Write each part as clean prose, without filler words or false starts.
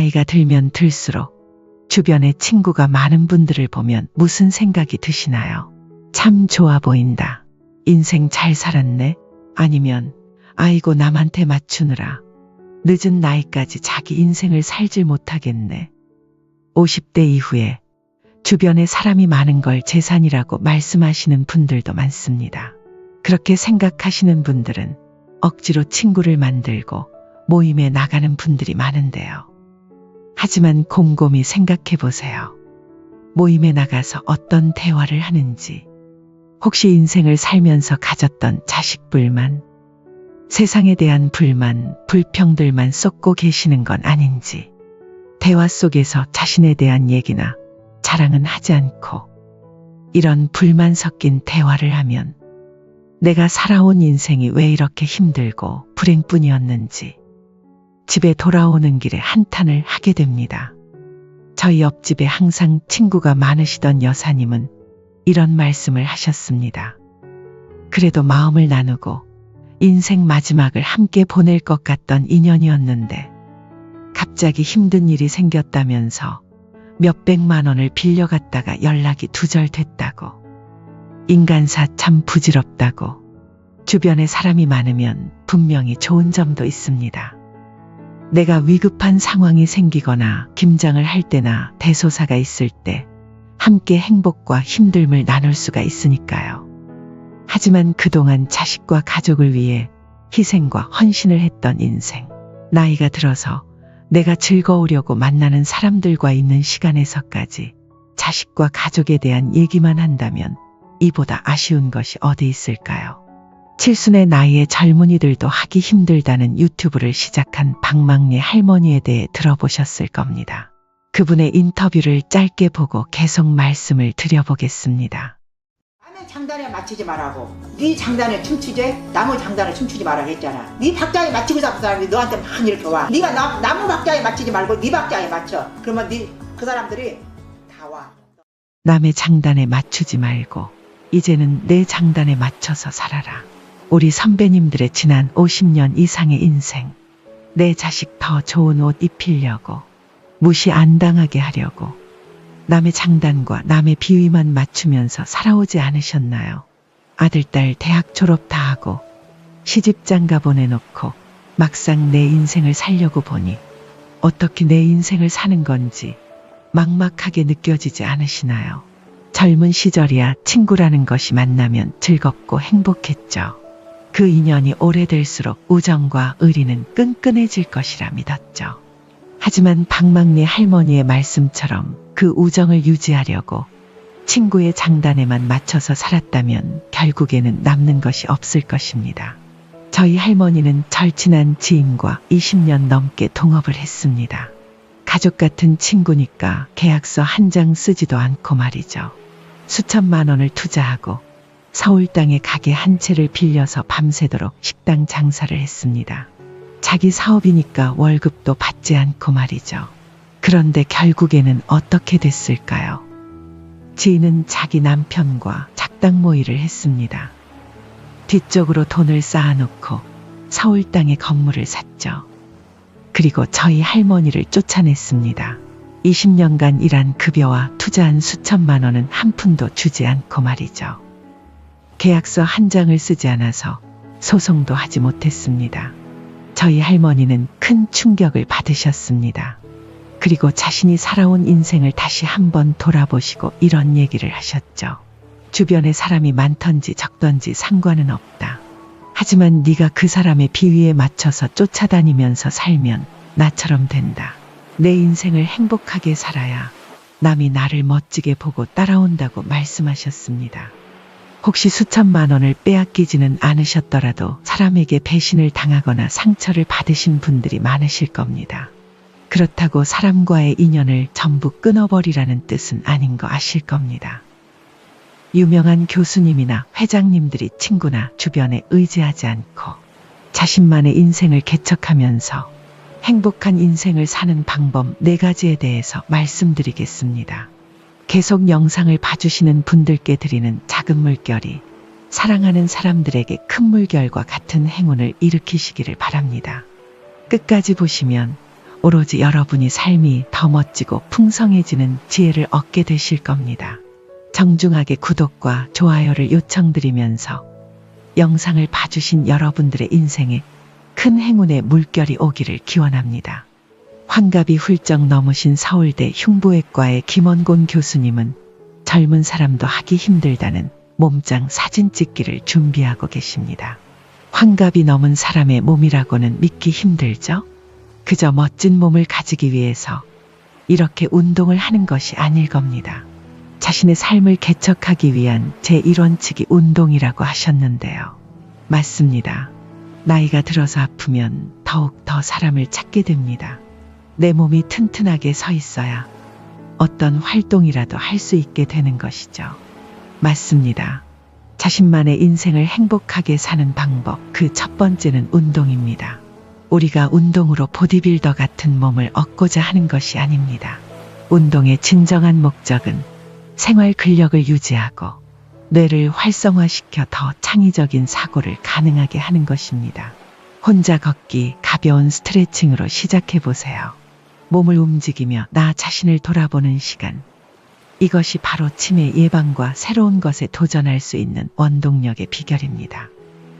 나이가 들면 들수록 주변에 친구가 많은 분들을 보면 무슨 생각이 드시나요? 참 좋아 보인다. 인생 잘 살았네? 아니면 아이고 남한테 맞추느라 늦은 나이까지 자기 인생을 살질 못하겠네. 50대 이후에 주변에 사람이 많은 걸 재산이라고 말씀하시는 분들도 많습니다. 그렇게 생각하시는 분들은 억지로 친구를 만들고 모임에 나가는 분들이 많은데요. 하지만 곰곰이 생각해 보세요. 모임에 나가서 어떤 대화를 하는지, 혹시 인생을 살면서 가졌던 자식 불만, 세상에 대한 불만, 불평들만 쏟고 계시는 건 아닌지, 대화 속에서 자신에 대한 얘기나 자랑은 하지 않고 이런 불만 섞인 대화를 하면 내가 살아온 인생이 왜 이렇게 힘들고 불행뿐이었는지 집에 돌아오는 길에 한탄을 하게 됩니다. 저희 옆집에 항상 친구가 많으시던 여사님은 이런 말씀을 하셨습니다. 그래도 마음을 나누고 인생 마지막을 함께 보낼 것 같던 인연이었는데 갑자기 힘든 일이 생겼다면서 몇백만 원을 빌려갔다가 연락이 두절됐다고. 인간사 참 부질없다고. 주변에 사람이 많으면 분명히 좋은 점도 있습니다. 내가 위급한 상황이 생기거나 김장을 할 때나 대소사가 있을 때 함께 행복과 힘듦을 나눌 수가 있으니까요. 하지만 그동안 자식과 가족을 위해 희생과 헌신을 했던 인생, 나이가 들어서 내가 즐거우려고 만나는 사람들과 있는 시간에서까지 자식과 가족에 대한 얘기만 한다면 이보다 아쉬운 것이 어디 있을까요? 칠순의 나이에 젊은이들도 하기 힘들다는 유튜브를 시작한 박막리 할머니에 대해 들어보셨을 겁니다. 그분의 인터뷰를 짧게 보고 계속 말씀을 드려보겠습니다. 남의 장단에 맞추지 말라고. 네 장단에 춤추지 남의 장단에 춤추지 말라고 했잖아. 네 박자에 맞추고 잡은 사람이 너한테 막 이렇게 와. 네가 남의 박자에 맞추지 말고 네 박자에 맞춰. 그러면 그 사람들이 다 와. 남의 장단에 맞추지 말고 이제는 내 장단에 맞춰서 살아라. 우리 선배님들의 지난 50년 이상의 인생, 내 자식 더 좋은 옷 입히려고, 무시 안 당하게 하려고 남의 장단과 남의 비위만 맞추면서 살아오지 않으셨나요? 아들, 딸 대학 졸업 다 하고 시집 장가 보내놓고 막상 내 인생을 살려고 보니 어떻게 내 인생을 사는 건지 막막하게 느껴지지 않으시나요? 젊은 시절이야 친구라는 것이 만나면 즐겁고 행복했죠. 그 인연이 오래될수록 우정과 의리는 끈끈해질 것이라 믿었죠. 하지만 박막리 할머니의 말씀처럼 그 우정을 유지하려고 친구의 장단에만 맞춰서 살았다면 결국에는 남는 것이 없을 것입니다. 저희 할머니는 절친한 지인과 20년 넘게 동업을 했습니다. 가족 같은 친구니까 계약서 한 장 쓰지도 않고 말이죠. 수천만 원을 투자하고 서울 땅에 가게 한 채를 빌려서 밤새도록 식당 장사를 했습니다. 자기 사업이니까 월급도 받지 않고 말이죠. 그런데 결국에는 어떻게 됐을까요? 지인은 자기 남편과 작당 모의를 했습니다. 뒤쪽으로 돈을 쌓아놓고 서울 땅에 건물을 샀죠. 그리고 저희 할머니를 쫓아냈습니다. 20년간 일한 급여와 투자한 수천만 원은 한 푼도 주지 않고 말이죠. 계약서 한 장을 쓰지 않아서 소송도 하지 못했습니다. 저희 할머니는 큰 충격을 받으셨습니다. 그리고 자신이 살아온 인생을 다시 한번 돌아보시고 이런 얘기를 하셨죠. 주변에 사람이 많던지 적던지 상관은 없다. 하지만 네가 그 사람의 비위에 맞춰서 쫓아다니면서 살면 나처럼 된다. 내 인생을 행복하게 살아야 남이 나를 멋지게 보고 따라온다고 말씀하셨습니다. 혹시 수천만 원을 빼앗기지는 않으셨더라도 사람에게 배신을 당하거나 상처를 받으신 분들이 많으실 겁니다. 그렇다고 사람과의 인연을 전부 끊어버리라는 뜻은 아닌 거 아실 겁니다. 유명한 교수님이나 회장님들이 친구나 주변에 의지하지 않고 자신만의 인생을 개척하면서 행복한 인생을 사는 방법 4가지에 대해서 말씀드리겠습니다. 계속 영상을 봐주시는 분들께 드리는 작은 물결이 사랑하는 사람들에게 큰 물결과 같은 행운을 일으키시기를 바랍니다. 끝까지 보시면 오로지 여러분이 삶이 더 멋지고 풍성해지는 지혜를 얻게 되실 겁니다. 정중하게 구독과 좋아요를 요청드리면서 영상을 봐주신 여러분들의 인생에 큰 행운의 물결이 오기를 기원합니다. 환갑이 훌쩍 넘으신 서울대 흉부외과의 김원곤 교수님은 젊은 사람도 하기 힘들다는 몸짱 사진 찍기를 준비하고 계십니다. 환갑이 넘은 사람의 몸이라고는 믿기 힘들죠? 그저 멋진 몸을 가지기 위해서 이렇게 운동을 하는 것이 아닐 겁니다. 자신의 삶을 개척하기 위한 제1원칙이 운동이라고 하셨는데요. 맞습니다. 나이가 들어서 아프면 더욱 더 사람을 찾게 됩니다. 내 몸이 튼튼하게 서 있어야 어떤 활동이라도 할 수 있게 되는 것이죠. 맞습니다. 자신만의 인생을 행복하게 사는 방법, 그 첫 번째는 운동입니다. 우리가 운동으로 보디빌더 같은 몸을 얻고자 하는 것이 아닙니다. 운동의 진정한 목적은 생활 근력을 유지하고 뇌를 활성화시켜 더 창의적인 사고를 가능하게 하는 것입니다. 혼자 걷기, 가벼운 스트레칭으로 시작해 보세요. 몸을 움직이며 나 자신을 돌아보는 시간. 이것이 바로 치매 예방과 새로운 것에 도전할 수 있는 원동력의 비결입니다.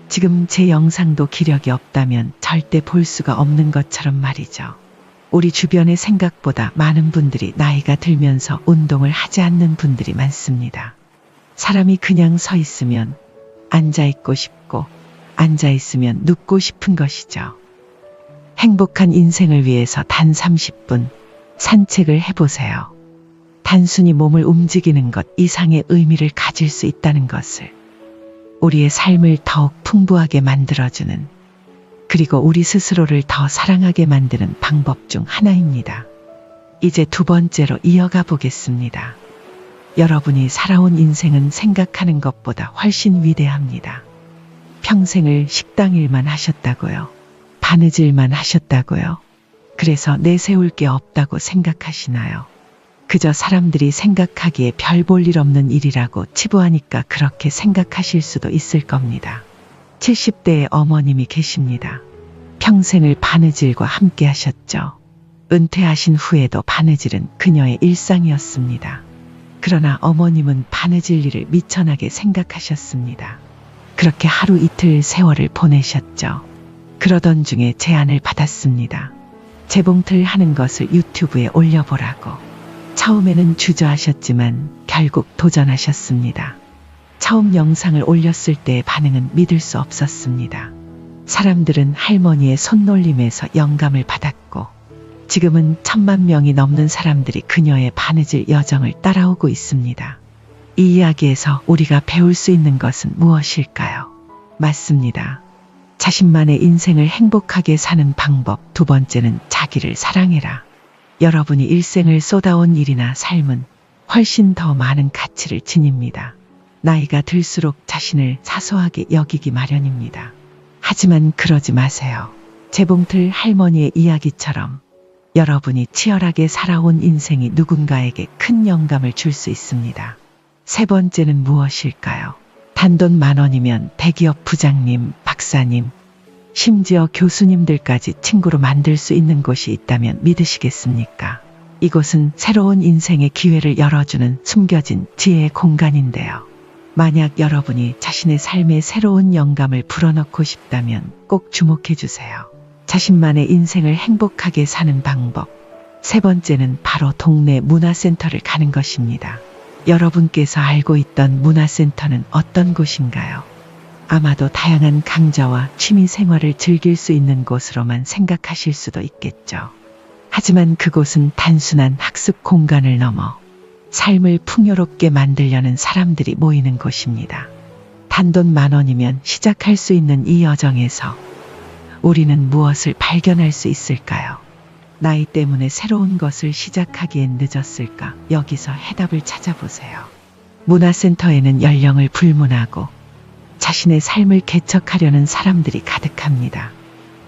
지금 제 영상도 기력이 없다면 절대 볼 수가 없는 것처럼 말이죠. 우리 주변에 생각보다 많은 분들이 나이가 들면서 운동을 하지 않는 분들이 많습니다. 사람이 그냥 서 있으면 앉아있고 싶고 앉아있으면 눕고 싶은 것이죠. 행복한 인생을 위해서 단 30분 산책을 해보세요. 단순히 몸을 움직이는 것 이상의 의미를 가질 수 있다는 것을, 우리의 삶을 더욱 풍부하게 만들어주는, 그리고 우리 스스로를 더 사랑하게 만드는 방법 중 하나입니다. 이제 두 번째로 이어가 보겠습니다. 여러분이 살아온 인생은 생각하는 것보다 훨씬 위대합니다. 평생을 식당 일만 하셨다고요? 바느질만 하셨다고요? 그래서 내세울 게 없다고 생각하시나요? 그저 사람들이 생각하기에 별 볼 일 없는 일이라고 치부하니까 그렇게 생각하실 수도 있을 겁니다. 70대의 어머님이 계십니다. 평생을 바느질과 함께 하셨죠. 은퇴하신 후에도 바느질은 그녀의 일상이었습니다. 그러나 어머님은 바느질 일을 미천하게 생각하셨습니다. 그렇게 하루 이틀 세월을 보내셨죠. 그러던 중에 제안을 받았습니다. 재봉틀 하는 것을 유튜브에 올려보라고. 처음에는 주저하셨지만 결국 도전하셨습니다. 처음 영상을 올렸을 때의 반응은 믿을 수 없었습니다. 사람들은 할머니의 손놀림에서 영감을 받았고, 지금은 1000만 명이 넘는 사람들이 그녀의 바느질 여정을 따라오고 있습니다. 이 이야기에서 우리가 배울 수 있는 것은 무엇일까요? 맞습니다. 자신만의 인생을 행복하게 사는 방법, 두 번째는 자기를 사랑해라. 여러분이 일생을 쏟아온 일이나 삶은 훨씬 더 많은 가치를 지닙니다. 나이가 들수록 자신을 사소하게 여기기 마련입니다. 하지만 그러지 마세요. 재봉틀 할머니의 이야기처럼 여러분이 치열하게 살아온 인생이 누군가에게 큰 영감을 줄 수 있습니다. 세 번째는 무엇일까요? 단돈 10,000원이면 대기업 부장님, 박사님, 심지어 교수님들까지 친구로 만들 수 있는 곳이 있다면 믿으시겠습니까? 이곳은 새로운 인생의 기회를 열어주는 숨겨진 지혜의 공간인데요. 만약 여러분이 자신의 삶에 새로운 영감을 불어넣고 싶다면 꼭 주목해 주세요. 자신만의 인생을 행복하게 사는 방법. 세 번째는 바로 동네 문화센터를 가는 것입니다. 여러분께서 알고 있던 문화센터는 어떤 곳인가요? 아마도 다양한 강좌와 취미 생활을 즐길 수 있는 곳으로만 생각하실 수도 있겠죠. 하지만 그곳은 단순한 학습 공간을 넘어 삶을 풍요롭게 만들려는 사람들이 모이는 곳입니다. 단돈 10,000원이면 시작할 수 있는 이 여정에서 우리는 무엇을 발견할 수 있을까요? 나이 때문에 새로운 것을 시작하기엔 늦었을까? 여기서 해답을 찾아보세요. 문화센터에는 연령을 불문하고 자신의 삶을 개척하려는 사람들이 가득합니다.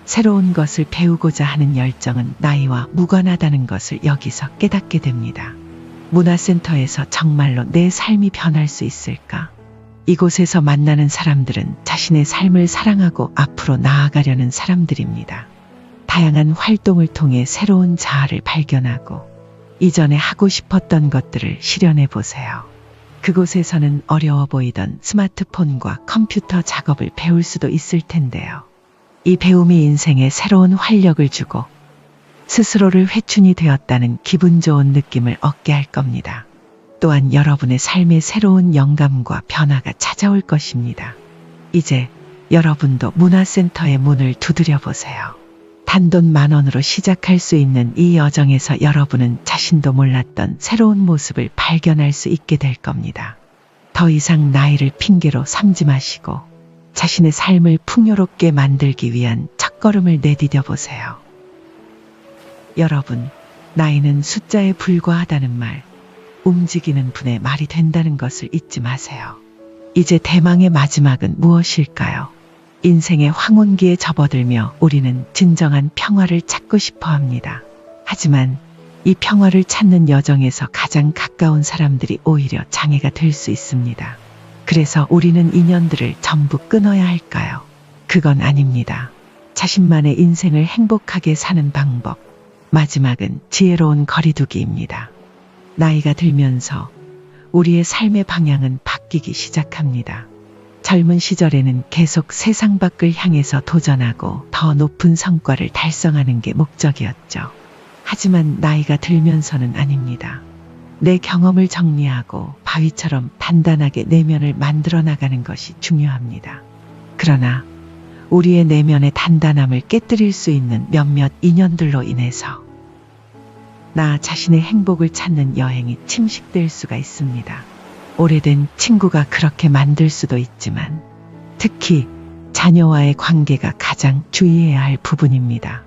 새로운 것을 배우고자 하는 열정은 나이와 무관하다는 것을 여기서 깨닫게 됩니다. 문화센터에서 정말로 내 삶이 변할 수 있을까? 이곳에서 만나는 사람들은 자신의 삶을 사랑하고 앞으로 나아가려는 사람들입니다. 다양한 활동을 통해 새로운 자아를 발견하고 이전에 하고 싶었던 것들을 실현해 보세요. 그곳에서는 어려워 보이던 스마트폰과 컴퓨터 작업을 배울 수도 있을 텐데요. 이 배움이 인생에 새로운 활력을 주고 스스로를 회춘이 되었다는 기분 좋은 느낌을 얻게 할 겁니다. 또한 여러분의 삶에 새로운 영감과 변화가 찾아올 것입니다. 이제 여러분도 문화센터의 문을 두드려 보세요. 단돈 10,000원으로 시작할 수 있는 이 여정에서 여러분은 자신도 몰랐던 새로운 모습을 발견할 수 있게 될 겁니다. 더 이상 나이를 핑계로 삼지 마시고 자신의 삶을 풍요롭게 만들기 위한 첫걸음을 내디뎌 보세요. 여러분, 나이는 숫자에 불과하다는 말, 움직이는 분의 말이 된다는 것을 잊지 마세요. 이제 대망의 마지막은 무엇일까요? 인생의 황혼기에 접어들며 우리는 진정한 평화를 찾고 싶어 합니다. 하지만 이 평화를 찾는 여정에서 가장 가까운 사람들이 오히려 장애가 될 수 있습니다. 그래서 우리는 인연들을 전부 끊어야 할까요? 그건 아닙니다. 자신만의 인생을 행복하게 사는 방법. 마지막은 지혜로운 거리두기입니다. 나이가 들면서 우리의 삶의 방향은 바뀌기 시작합니다. 젊은 시절에는 계속 세상 밖을 향해서 도전하고 더 높은 성과를 달성하는 게 목적이었죠. 하지만 나이가 들면서는 아닙니다. 내 경험을 정리하고 바위처럼 단단하게 내면을 만들어 나가는 것이 중요합니다. 그러나 우리의 내면의 단단함을 깨뜨릴 수 있는 몇몇 인연들로 인해서 나 자신의 행복을 찾는 여행이 침식될 수가 있습니다. 오래된 친구가 그렇게 만들 수도 있지만 특히 자녀와의 관계가 가장 주의해야 할 부분입니다.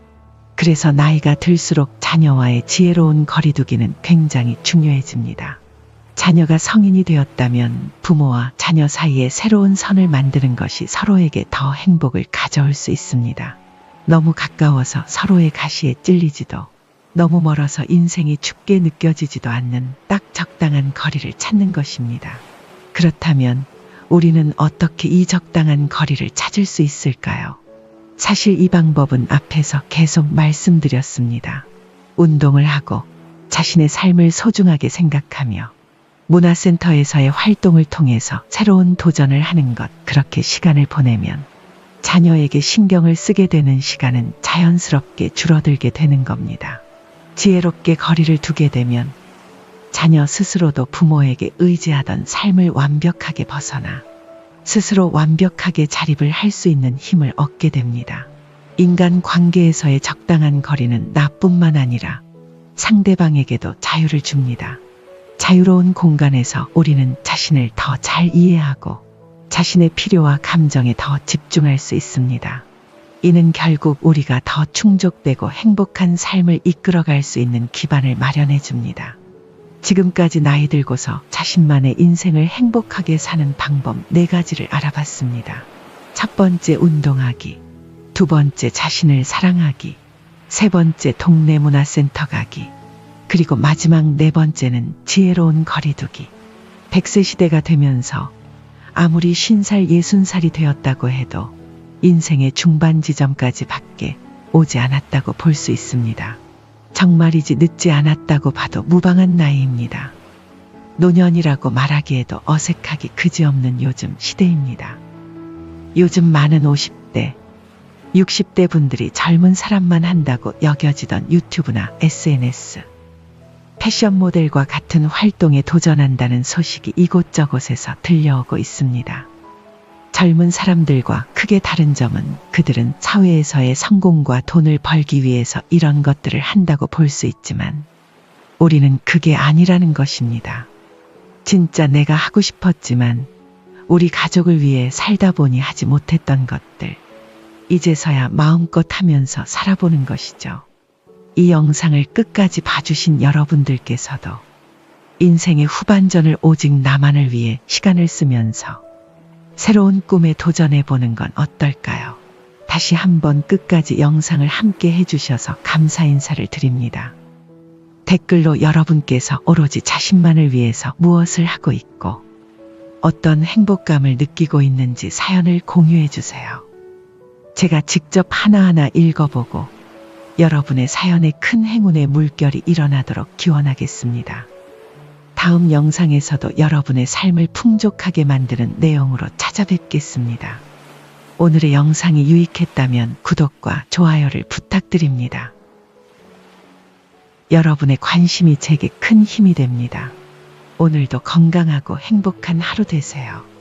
그래서 나이가 들수록 자녀와의 지혜로운 거리두기는 굉장히 중요해집니다. 자녀가 성인이 되었다면 부모와 자녀 사이에 새로운 선을 만드는 것이 서로에게 더 행복을 가져올 수 있습니다. 너무 가까워서 서로의 가시에 찔리지도 너무 멀어서 인생이 춥게 느껴지지도 않는 딱 적당한 거리를 찾는 것입니다. 그렇다면 우리는 어떻게 이 적당한 거리를 찾을 수 있을까요? 사실 이 방법은 앞에서 계속 말씀드렸습니다. 운동을 하고 자신의 삶을 소중하게 생각하며 문화센터에서의 활동을 통해서 새로운 도전을 하는 것, 그렇게 시간을 보내면 자녀에게 신경을 쓰게 되는 시간은 자연스럽게 줄어들게 되는 겁니다. 지혜롭게 거리를 두게 되면 자녀 스스로도 부모에게 의지하던 삶을 완벽하게 벗어나 스스로 완벽하게 자립을 할 수 있는 힘을 얻게 됩니다. 인간 관계에서의 적당한 거리는 나뿐만 아니라 상대방에게도 자유를 줍니다. 자유로운 공간에서 우리는 자신을 더 잘 이해하고 자신의 필요와 감정에 더 집중할 수 있습니다. 이는 결국 우리가 더 충족되고 행복한 삶을 이끌어갈 수 있는 기반을 마련해 줍니다. 지금까지 나이 들고서 자신만의 인생을 행복하게 사는 방법 4가지를 알아봤습니다. 첫 번째, 운동하기. 두 번째, 자신을 사랑하기. 세 번째, 동네 문화센터 가기. 그리고 마지막 4번째는 지혜로운 거리두기. 100세 시대가 되면서 아무리 50살, 60살이 되었다고 해도 인생의 중반 지점까지 밖에 오지 않았다고 볼 수 있습니다. 정말이지 늦지 않았다고 봐도 무방한 나이입니다. 노년이라고 말하기에도 어색하기 그지없는 요즘 시대입니다. 요즘 많은 50대, 60대 분들이 젊은 사람만 한다고 여겨지던 유튜브나 SNS, 패션 모델과 같은 활동에 도전한다는 소식이 이곳저곳에서 들려오고 있습니다. 젊은 사람들과 크게 다른 점은 그들은 사회에서의 성공과 돈을 벌기 위해서 이런 것들을 한다고 볼 수 있지만 우리는 그게 아니라는 것입니다. 진짜 내가 하고 싶었지만 우리 가족을 위해 살다 보니 하지 못했던 것들, 이제서야 마음껏 하면서 살아보는 것이죠. 이 영상을 끝까지 봐주신 여러분들께서도 인생의 후반전을 오직 나만을 위해 시간을 쓰면서 새로운 꿈에 도전해보는 건 어떨까요? 다시 한번 끝까지 영상을 함께 해주셔서 감사 인사를 드립니다. 댓글로 여러분께서 오로지 자신만을 위해서 무엇을 하고 있고 어떤 행복감을 느끼고 있는지 사연을 공유해주세요. 제가 직접 하나하나 읽어보고 여러분의 사연에 큰 행운의 물결이 일어나도록 기원하겠습니다. 다음 영상에서도 여러분의 삶을 풍족하게 만드는 내용으로 찾아뵙겠습니다. 오늘의 영상이 유익했다면 구독과 좋아요를 부탁드립니다. 여러분의 관심이 제게 큰 힘이 됩니다. 오늘도 건강하고 행복한 하루 되세요.